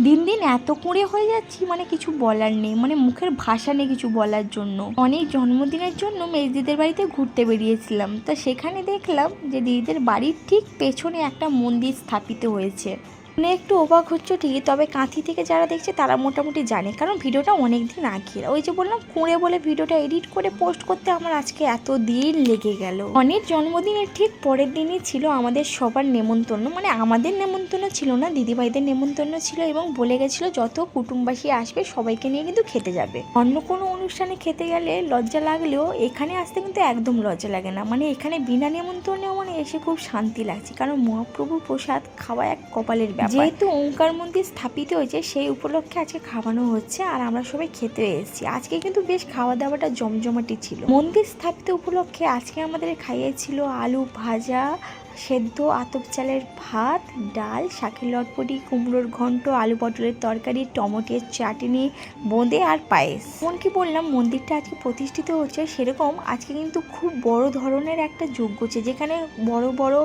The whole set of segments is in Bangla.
দিন দিন এত কুঁড়ে হয়ে যাচ্ছি, মানে কিছু বলার নেই, মানে মুখের ভাষা নেই কিছু বলার জন্য। অনেক জন্মদিনের জন্য মেজদিদের বাড়িতে ঘুরতে বেরিয়েছিলাম, তা সেখানে দেখলাম যে দিদিদের বাড়ির ঠিক পেছনে একটা মন্দির স্থাপিত হয়েছে। মানে একটু অবাক হচ্ছে ঠিকই, তবে কাঁথি থেকে যারা দেখছে তারা মোটামুটি জানে, কারণ ভিডিওটা অনেক দিন আগের। ওই যে বললাম কুঁড়ে বলে ভিডিওটা এডিট করে পোস্ট করতে আমার আজকে এত দিন লেগে গেল। অনেক জন্মদিনের ঠিক পরের দিনই ছিল আমাদের সবার নেমন্তন্ন, মানে আমাদের নেমন্তন্ন ছিল না, দিদিভাইদের নেমন্তন্ন ছিল, এবং বলে গেছিলো যত কুটুমবাসী আসবে সবাইকে নিয়ে কিন্তু খেতে যাবে। অন্য কোনো অনুষ্ঠানে খেতে গেলে লজ্জা লাগলেও এখানে আসতে কিন্তু একদম লজ্জা লাগে না, মানে এখানে বিনা নেমন্তন্নেও মানে এসে খুব শান্তি লাগছে, কারণ মহাপ্রভুর প্রসাদ খাওয়া এক কপালের ব্যাপার। যেহেতু ওঙ্কার মন্দির স্থাপিত হয়েছে সেই উপলক্ষে আজকে খাওয়ানো হচ্ছে, আর আমরা সবাই খেতে এসেছি। আজকে কিন্তু বেশ খাওয়া দাওয়াটা জমজমাটি ছিল। মন্দির স্থাপিত উপলক্ষে আজকে আমাদের খাইয়েছিল আলু ভাজা, সেদ্ধ আতপ চালের ভাত, ডাল, শাকের লটপটি, কুমড়োর ঘন্ট, আলু পটলের তরকারি, টমেটোর চাটনি, বোঁদে আর পায়েস। এমনকি বললাম মন্দিরটা আজকে প্রতিষ্ঠিত হচ্ছে, সেরকম আজকে কিন্তু খুব বড় ধরনের একটা যজ্ঞ হচ্ছে, যেখানে বড় বড়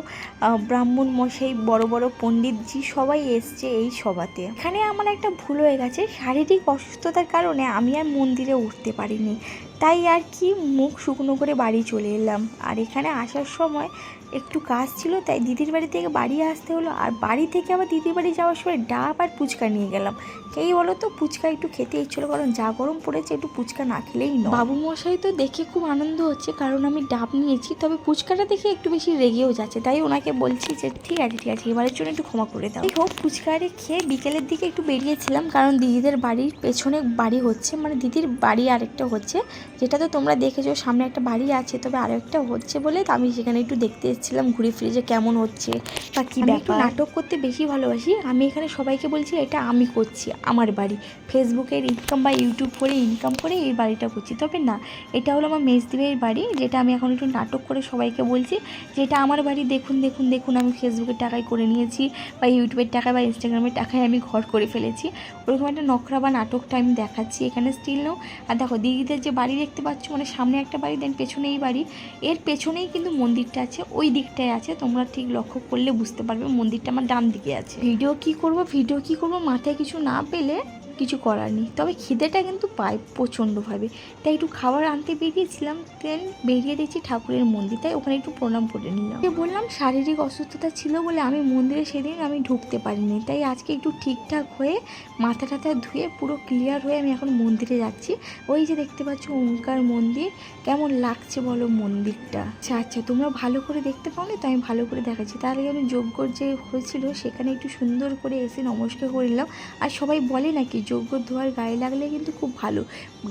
ব্রাহ্মণ মশাই, বড় বড় পণ্ডিতজি সবাই এসছে এই সভাতে। এখানে আমার একটা ভুল হয়ে গেছে, শারীরিক অসুস্থতার কারণে আমি আর মন্দিরে উঠতে পারিনি, তাই আর কি মুখ শুকনো করে বাড়ি চলে এলাম। আর এখানে আসার সময় একটু কাজ ছিল, তাই দিদির বাড়ি থেকে বাড়ি আসতে হলো, আর বাড়ি থেকে আবার দিদির বাড়ি যাওয়ার সময় ডাব আর ফুচকা নিয়ে গেলাম। এই বলো তো, ফুচকা একটু খেতে ইচ্ছিল, কারণ যা গরম পড়েছে একটু ফুচকা না খেলেই নয়। বাবু মশাই তো দেখে খুব আনন্দ হচ্ছে, কারণ আমি ডাব নিয়েছি, তবে ফুচকাটা দেখে একটু বেশি রেগেও যাচ্ছে, তাই ওনাকে বলছি যে ঠিক আছে এবারের জন্য একটু ক্ষমা করে দাও। হোক, ফুচকারে খেয়ে বিকেলের দিকে একটু বেরিয়েছিলাম, কারণ দিদিদের বাড়ির পেছনে বাড়ি হচ্ছে, মানে দিদির বাড়ি আরেকটা হচ্ছে, যেটা তো তোমরা দেখেছো সামনে একটা বাড়ি আছে, তবে আরেকটা হচ্ছে বলে আমি সেখানে একটু দেখতে এসেছিলাম ঘুরে ফিরে যে কেমন হচ্ছে বা কী ব্যাপার। একটু নাটক করতে বেশি ভালোবাসি, আমি এখানে সবাইকে বলছি এটা আমি করছি, আমার বাড়ি, ফেসবুকের ইনকাম বা ইউটিউব করে ইনকাম করে এই বাড়িটা করছি, তবে না, এটা হলো আমার মেজদিভাইয়ের বাড়ি, যেটা আমি এখন একটু নাটক করে সবাইকে বলছি যে এটা আমার বাড়ি, দেখুন দেখুন দেখুন, আমি ফেসবুকের টাকায় করে নিয়েছি, বা ইউটিউবের টাকায় বা ইনস্টাগ্রামের টাকায় আমি ঘর করে ফেলেছি, ওরকম একটা নখরা বা নাটকটা আমি দেখাচ্ছি এখানে স্টিল নাও। আর দেখো দিদিদের যে বাড়ি দেখতে পাচ্ছ, মানে সামনে একটা বাড়ি, দেন পেছনে এই বাড়ি, এর পেছনেই কিন্তু মন্দিরটা আছে, ওই দিকটায় আছে, তোমরা ঠিক লক্ষ্য করলে বুঝতে পারবে মন্দিরটা আমার ডান দিকে আছে। ভিডিও কি করব মাথায় কিছু না পেলে কিছু করার নেই, তবে খিদেটা কিন্তু পাই প্রচণ্ডভাবে, তাই একটু খাবার আনতে বেরিয়েছিলাম, দেন বেরিয়ে দেখছি ঠাকুরের মন্দির, তাই ওখানে একটু প্রণাম করে নিলাম। বললাম শারীরিক অসুস্থতা ছিল বলে আমি মন্দিরে সেদিন আমি ঢুকতে পারিনি, তাই আজকে একটু ঠিকঠাক হয়ে মাথা টাথা ধুয়ে পুরো ক্লিয়ার হয়ে আমি এখন মন্দিরে যাচ্ছি। ওই যে দেখতে পাচ্ছ ওঙ্কার মন্দির, কেমন লাগছে বলো মন্দিরটা? আচ্ছা তোমরা ভালো করে দেখতে পাও না, তো আমি ভালো করে দেখাচ্ছি। তার আগে আমি যজ্ঞ যে হয়েছিল সেখানে একটু সুন্দর করে এসে নমস্কার করে নিলাম। আর সবাই বলে নাকি যজ্ঞ ধোয়ার গায়ে লাগলে কিন্তু খুব ভালো,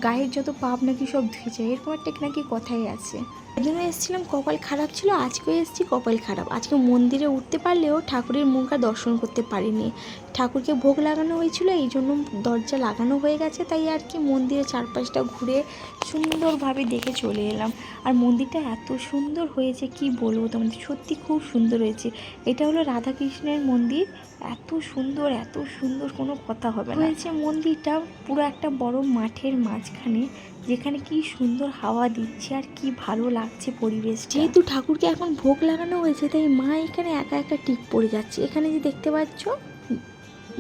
গায়ের যত পাপ নাকি সব ধুয়ে যায়, এরকম একটা নাকি কথাই আছে। সেদিনও এসেছিলাম কপাল খারাপ ছিল, আজকেও এসেছি কপাল খারাপ, আজকে মন্দিরে উঠতে পারলেও ঠাকুরের মুখ আর দর্শন করতে পারিনি। ঠাকুরকে ভোগ লাগানো হয়েছিল, এই জন্য দরজা লাগানো হয়ে গেছে, তাই আর কি মন্দিরের চারপাশটা ঘুরে সুন্দরভাবে দেখে চলে এলাম। আর মন্দিরটা এত সুন্দর হয়েছে কি বলবো তোমাদের, সত্যি খুব সুন্দর হয়েছে। এটা হলো রাধাকৃষ্ণের মন্দির, এত সুন্দর কোনো কথা হবে না। হয়েছে মন্দিরটা পুরো একটা বড় মাঠের মাঝখানে, যেখানে কি সুন্দর হাওয়া দিচ্ছে আর কি ভালো লাগছে পরিবেশ। যেহেতু ঠাকুরকে এখন ভোগ লাগানো হয়েছে, তাই মা এখানে একা একা টিপ পড়ে যাচ্ছে, এখানে যে দেখতে পাচ্ছ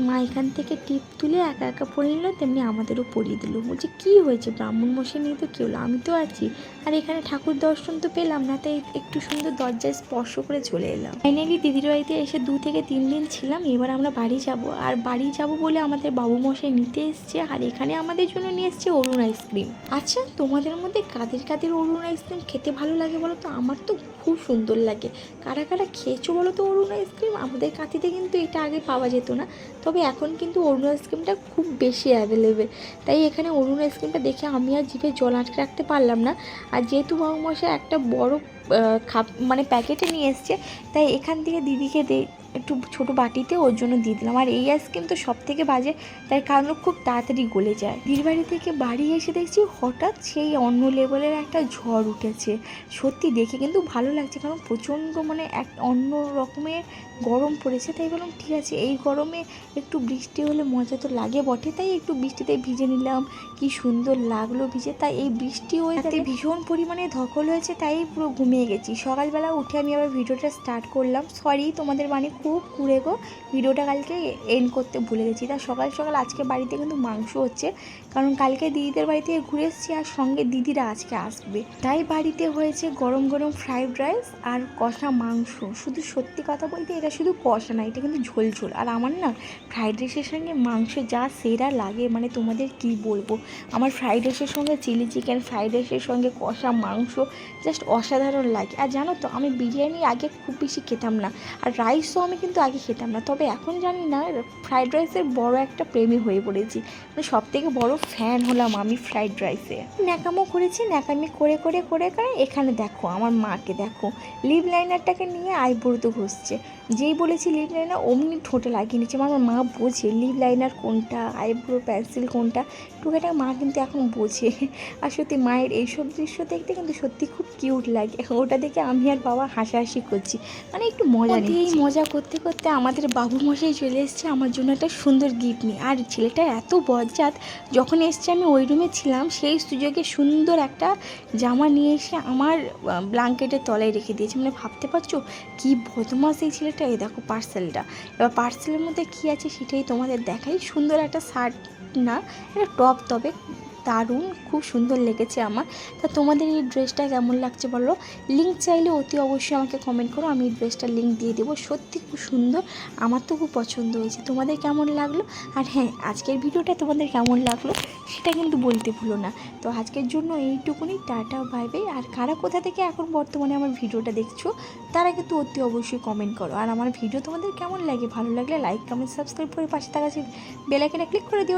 মা এখান থেকে টিপ তুলে একা একা পড়ে নিল, তেমনি আমাদেরও পরিয়ে দিল। বলছে কী হয়েছে, ব্রাহ্মণ মশাই নিয়ে তো কী হলো, আমি তো আছি, আর এখানে ঠাকুর দর্শন তো পেলাম না, তাই একটু সুন্দর দরজায় স্পর্শ করে চলে এলাম। ফাইনালি দিদির বাড়িতে এসে 2 থেকে 3 দিন ছিলাম, এবার আমরা বাড়ি যাব, আর বাড়ি যাব বলে আমাদের বাবু মশাই নিতে এসছে, আর এখানে আমাদের জন্য নিয়ে এসছে অরুণ আইসক্রিম। আচ্ছা তোমাদের মধ্যে কাদের কাদের অরুণ আইসক্রিম খেতে ভালো লাগে বলো তো? আমার তো খুব সুন্দর লাগে, কারা কারা খেয়েছো বলো তো অরুণ আইসক্রিম? আমাদের কাঁথিতে কিন্তু এটা আগে পাওয়া যেত না, তবে এখন কিন্তু অরুণ আইসক্রিমটা খুব বেশি অ্যাভেলেবেল, তাই এখানে অরুণ আইসক্রিমটা দেখে আমি আর জিভে জল আটকে রাখতে পারলাম না। আর যেহেতু বাবুমশাই একটা বড় মানে প্যাকেটে নিয়ে এসছে, তাই এখান থেকে দিদিকে একটু ছোটো বাটিতে ওর জন্য দিয়ে দিলাম। আর এই আইসক্রিম তো সব থেকে বাজে, তাই কারণ খুব তাড়াতাড়ি গলে যায়। দিদির বাড়ি থেকে বাড়ি এসে দেখছি হঠাৎ সেই অন্য লেভেলের একটা ঝড় উঠেছে, সত্যি দেখে কিন্তু ভালো লাগছে, কারণ প্রচণ্ড মানে এক অন্য রকমের গরম পড়েছে, তাই বললাম ঠিক আছে এই গরমে একটু বৃষ্টি হলে মজা তো লাগে বটে, তাই একটু বৃষ্টিতে ভিজে নিলাম, কি সুন্দর লাগলো ভিজে। তাই এই বৃষ্টি ওয়েদারে ভীষণ পরিমাণে ধকল হয়েছে, তাই পুরো ঘুমিয়ে গেছি। সকালবেলা উঠে আমি আবার ভিডিওটা স্টার্ট করলাম, সরি তোমাদের মানে খুব কুড়ে গো, ভিডিওটা কালকে এন্ড করতে ভুলে গেছি। তা সকাল সকাল আজকে বাড়িতে কিন্তু মাংস হচ্ছে, কারণ কালকে দিদিদের বাড়ি থেকে ঘুরে এসেছি আর সঙ্গে দিদিরা আজকে আসবে, তাই বাড়িতে হয়েছে গরম গরম ফ্রাইড রাইস আর কষা মাংস। শুধু সত্যি কথা বলতে এটা শুধু কষা না, এটা কিন্তু ঝোল ঝোল। আর আমার না ফ্রাইড রাইসের সঙ্গে মাংস যা সেরা লাগে মানে তোমাদের কি বলবো। আমার ফ্রাইড রাইসের সঙ্গে চিলি চিকেন, ফ্রাইড রাইসের সঙ্গে কষা মাংস জাস্ট অসাধারণ লাগে। আর জানো তো আমি বিরিয়ানি আগে খুব বেশি খেতাম না, আর রাইসও আমি কিন্তু আগে খেতাম না, তবে এখন জানি না ফ্রাইড রাইসের বড় একটা প্রেমী হয়ে পড়েছি, মানে সব থেকে বড় ফ্যান হলাম আমি ফ্রাইড রাইসে। ন্যাকামো করেছি, ন্যাকামি করে করে করে করে এখানে দেখো আমার মাকে দেখো লিপ লাইনারটাকে নিয়ে আইব্রোতে ঘষছে। যেই বলেছি লিপ লাইনার অমনি ঠোঁটে লাগিয়ে নিচ্ছে। আমার মা বোঝে লিপ লাইনার কোনটা, আইব্রো পেন্সিল কোনটা, টুকেটা মা কিন্তু এখন বোঝে। আর সত্যি মায়ের এইসব দৃশ্য দেখতে কিন্তু সত্যি খুব কিউট লাগে। ওটা দেখে আমি আর বাবা হাসাহাসি করছি, মানে একটু মজা নিই। এই মজা করতে করতে আমাদের বাবু মশাই চলে এসছে আমার জন্য একটা সুন্দর গিফট নিয়ে। আর ছেলেটা এত বজ্জাত, যখন এসছে আমি ওই রুমে ছিলাম, সেই সুযোগে সুন্দর একটা জামা নিয়ে এসে আমার ব্ল্যাঙ্কেটের তলায় রেখে দিয়েছে। মানে ভাবতে পারছো কী বদমাস এই ছেলেটা। এই দেখো পার্সেলটা, এবার পার্সেলের মধ্যে কী আছে সেটাই তোমাদের দেখাই। সুন্দর একটা শার্ট না, এটা টপ, তবে দারুণ খুব সুন্দর লেগেছে আমার। তা তোমাদের এই ড্রেসটা কেমন লাগছে বলো, লিঙ্ক চাইলে অতি অবশ্যই আমাকে কমেন্ট করো, আমি এই ড্রেসটার লিঙ্ক দিয়ে দেবো। সত্যি খুব সুন্দর, আমার তো খুব পছন্দ হয়েছে। তোমাদের কেমন লাগলো? আর হ্যাঁ, আজকের ভিডিওটা তোমাদের কেমন লাগলো সেটা কিন্তু বলতে ভুলো না। তো আজকের জন্য এইটুকুনি, টাটা বাই বাই। আর কারা কোথা থেকে এখন বর্তমানে আমার ভিডিওটা দেখছো তারা কিন্তু অতি অবশ্যই কমেন্ট করো। আর আমার ভিডিও তোমাদের কেমন লাগে, ভালো লাগলে লাইক কমেন্ট সাবস্ক্রাইব করে পাশে থাকা বেল আইকনে ক্লিক করে দিও।